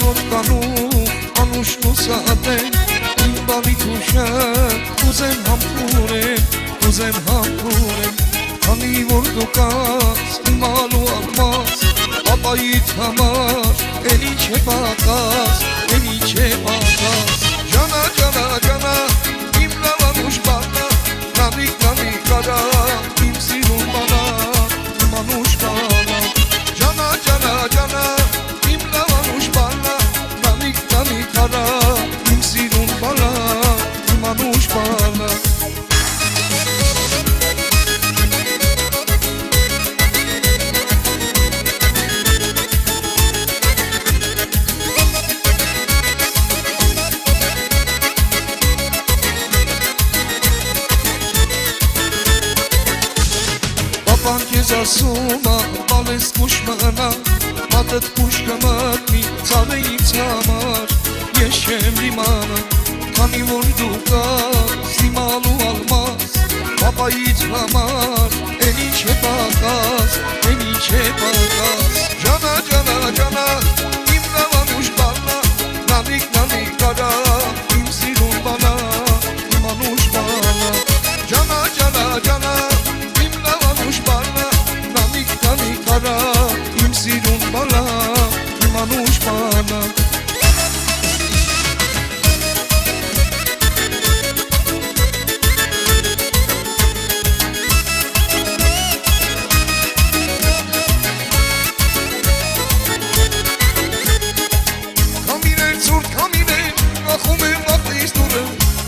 որ կանու անուշ լուսատեն իմ բալի թուշը կուզեմ համբուրեմ քանի որ դու կաս իմ ալու ալմաս ապայիդ համար էլի չէ պակաս ջանա իմ լավ անուշ բանա նամիկ կարա իմ սիրուն բանա իմ անուշ բանա ջանա իմ լավ անուշ բանա նամիկ կարա իմ սիրուն բանա իմ անուշ բանա Պապան քեզ ասում ա, բալես կուշ մնա Մատըտ կուշ կմտնի, ծավե ինձ համար Ես չեմ դիմանա, քանի որ դու կաս Դիմալու ալմաս, պապայից համար Էնի չէ պակաս Ջանա, իմ լավ անուշ բանա Նամիկ կարա, իմ սիրուն բանա Իմ անուշ բանա Ջանա Կարա իմ սիրուն բանա իմ անուշ բանա Քամիներ ցուրտ քամիներ ախում եմ վախտից դուրը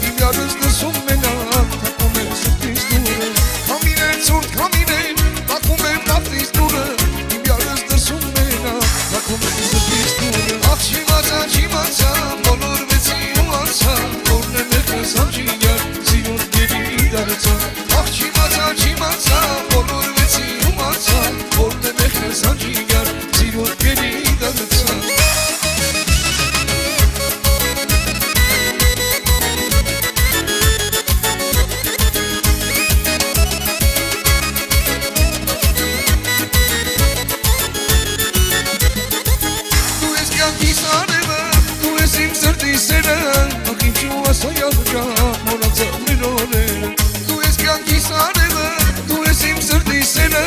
իմ յարս լսում մենակ թակում եմ սրտից դուրը Քամիներ ցուրտ քամիներ ախում եմ վախտից դուրը Չիմացա, բոլոր վեցի ու անցա Որն է մեղքս համջիգար, սիրուն գերի դարեցա Չիմացա, բոլոր վեցի ու անցա Որն է մեղքս համջիգար, սիրուն գերի դարեցա Իմ սրտի սերը, ախ ինչու ասայալ ջան, մորացա միրորերը Դու ես կյանքիս արևը, դու ես իմ սրտի սերը,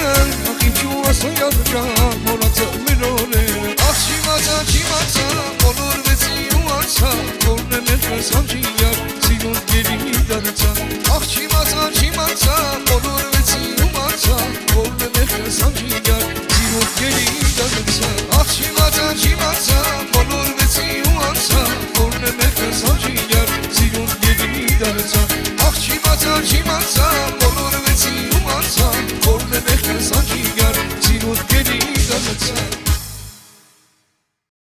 ախ ինչու ասայալ ջան, մորացա միրորերը Ախ չիմացա, բոլոր վեցի ու անցա, որն է մեղքս համջիգար, սիրուն գերի դարեցա Ախ չիմացա, բոլոր վեցի ու անցա, որն է մեղքս համջիգար, սիրուն գերի դարեցա Ախ չիմացա, բոլոր վեցի ու անցա Որն է մեղքս համջիգար, սիրուն գերի դարեցա Ախ չիմացա, բոլոր վեցի ու անցա Որն է մեղքս համջիգար, սիրուն գերի դարեցա